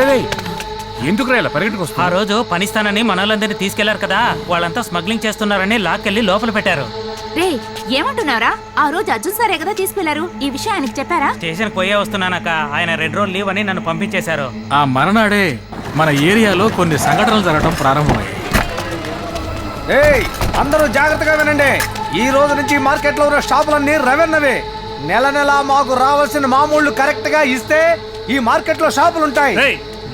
అరే ఎందుకు రా ఇలా పరిగెట్టుకొస్తా? ఆ రోజు పనిస్తానని మనోళ్ళందరినీ తీసుకెళ్లారు కదా, వాళ్ళంతా స్మగ్లింగ్ చేస్తున్నారని లాక్కెళ్లి లోపల పెట్టారు. రే ఏమంటున్నారా? ఆ రోజు అర్జున్ సారే కదా తీసుకెళ్లారు. ఈ విషయం ఆయనకి చెప్పారా? స్టేషన్ పోయే వస్తున్నానక్క, ఆయన 2 రోజులు లీవ్ అని నన్ను పంపించేశారు. ఆ మరణాడే మన ఏరియాలో కొన్ని సంఘటనలు జరగడం ప్రారంభమయ్యాయి. అందరూ జాగ్రత్తగా వినండి. ఈ రోజు నుంచి మార్కెట్లో ఉన్న షాపులన్నీ రెవెన్యూవే. నెల నెల మాకు రావాల్సిన మామూళ్లు కరెక్ట్ గా ఇస్తే ఈ మార్కెట్ లో షాపులు ఉంటాయి.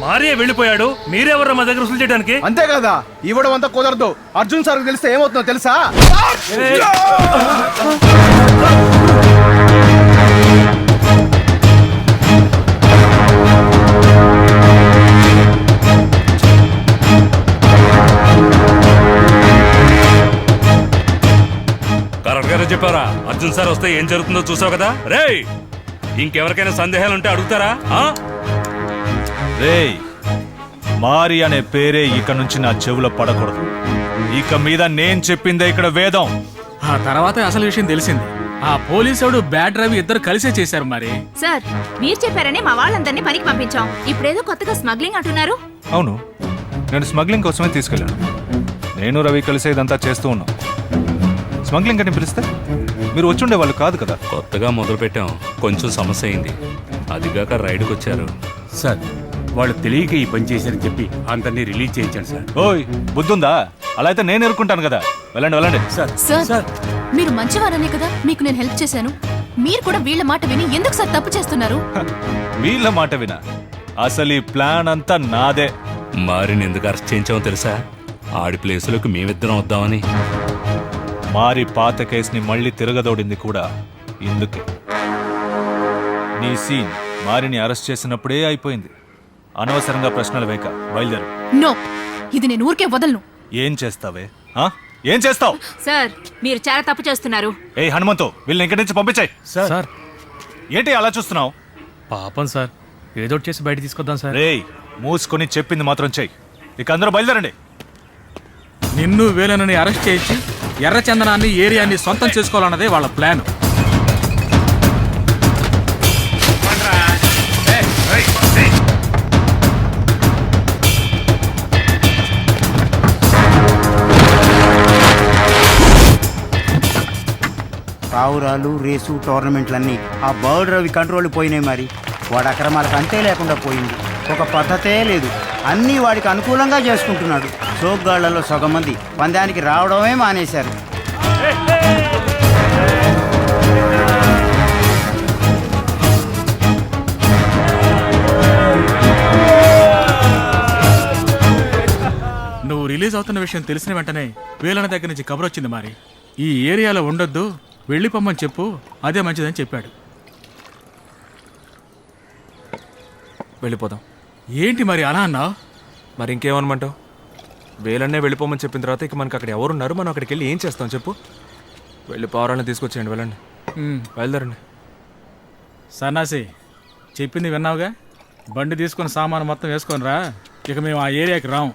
మారియే వెళ్ళిపోయాడు, మీరెవరు మా దగ్గర వసూలు చేయడానికి? అంతే కదా, ఇవ్వడం అంతా కుదరదు. అర్జున్ సార్ తెలిస్తే ఏమవుతుందో తెలుసా? కరెక్ట్ గానే చెప్పారా? అర్జున్ సార్ వస్తే ఏం జరుగుతుందో చూసావు కదా. రేయ్, ఇంకెవరికైనా సందేహాలు ఉంటే అడుగుతారా? రేయ్, మారి అనే పేరే ఇక నుంచి నా చెవులో పడకూడదు. ఇక మీద నేను చెప్పిందే ఇక్కడ వేదం. ఆ తర్వాత అసలు విషయం తెలిసింది. ఆ పోలీసుడు బ్యాడ్ రవి ఇద్దరు కలిసే చేశారు. మరి సార్ మీరు చెప్పారని మా వాళ్ళందరినీ పనికి పంపించాం. ఇప్పుడేదో కొత్తగా స్మగ్లింగ్ అంటున్నారు. అవును, నేను స్మగ్లింగ్ కోసమే తీసుకెళ్ళాను. నేను రవి కలిసే ఇదంతా చేస్తూ ఉన్నాం. స్మగ్లింగ్ అని పిలిస్తే మీరు వచ్చుండే వాళ్ళు కాదు కదా. కొత్తగా మొదలు పెట్టాం, కొంచెం సమస్య అయింది. అదిగాక రైడ్కి వచ్చారు. సార్ వాళ్ళు తెలియక ఈ పని చేశారని చెప్పి అందరినీ రిలీజ్ చేయించండి సార్. ఓయ్, బుద్ధుందా? అలా అయితే నేను ఎరుకుంటాను కదా. వెళ్ళండి వెళ్ళండి. సార్ మీరు మంచివారనే కదా మీకు నేను హెల్ప్ చేశాను. మీరు కూడా వీళ్ళ మాట విని ఎందుకు సార్ తప్పు చేస్తున్నారు? వీళ్ళ మాట వినా? అసలు ఈ ప్లాన్ అంతా నాదే. మారిని ఎందుకు అరెస్ట్ చేయించామో తెలుసా? ఆడి ప్లేసులకు మేమిద్దరం వద్దామని. మారి పాత కేసుని మళ్ళీ తిరగదోడింది కూడా ఇందుకే. నీ సీన్ మారిని అరెస్ట్ చేసినప్పుడే అయిపోయింది. అనవసరంగా ప్రశ్నలు వేక బయలుదేరు. నో, ఇది నేను ఊరికే వదలను. ఏం చేస్తావే? ఏం చేస్తావు? సార్ మీరు చాలా తప్పు చేస్తున్నారు. ఏ హనుమంతు, వీళ్ళని ఇక్కడి నుంచి పంపించాయి. సార్ ఏంటి అలా చూస్తున్నావు? పాపం సార్, ఏదో చేసి బయట తీసుకొద్దాం సార్. రేయ్, మూసుకొని చెప్పింది మాత్రం చెయ్యి. ఇక అందరూ బయలుదేరండి. నిన్ను వేలనని అరెస్ట్ చేయించి ఎర్రచందనాన్ని ఏరియాని సొంతం చేసుకోవాలన్నదే వాళ్ళ ప్లాన్. పావురాలు రేసు టోర్నమెంట్లన్నీ ఆ బర్డ్ రవి కంట్రోల్ పోయినాయి. మరి వాడు అక్రమాలకు అంతే లేకుండా పోయింది. ఒక పద్ధతే లేదు. అన్నీ వాడికి అనుకూలంగా చేసుకుంటున్నాడు. సోగ్గాళ్లలో సగం మంది పందానికి రావడమే మానేశారు. నువ్వు రిలీజ్ అవుతున్న విషయం తెలిసిన వెంటనే వేలన దగ్గర నుంచి కబురు వచ్చింది. మరి ఈ ఏరియాలో ఉండొద్దు, వెళ్ళిపోమ్మని చెప్పు, అదే మంచిదని చెప్పాడు. వెళ్ళిపోదాం. ఏంటి మరి అలా అన్నావు? మరి ఇంకేమనమంటావు? వేలన్నే వెళ్ళిపోమని చెప్పిన తర్వాత ఇక మనకు అక్కడ ఎవరున్నారు? మనం అక్కడికి వెళ్ళి ఏం చేస్తాం చెప్పు? వెళ్ళి పౌరాలను తీసుకొచ్చేయండి. వెళ్ళండి, బయలుదేరండి. సన్నాసి, చెప్పింది విన్నావుగా. బండి తీసుకొని సామాను మొత్తం వేసుకొని రా. ఇక మేము ఆ ఏరియాకి రాము.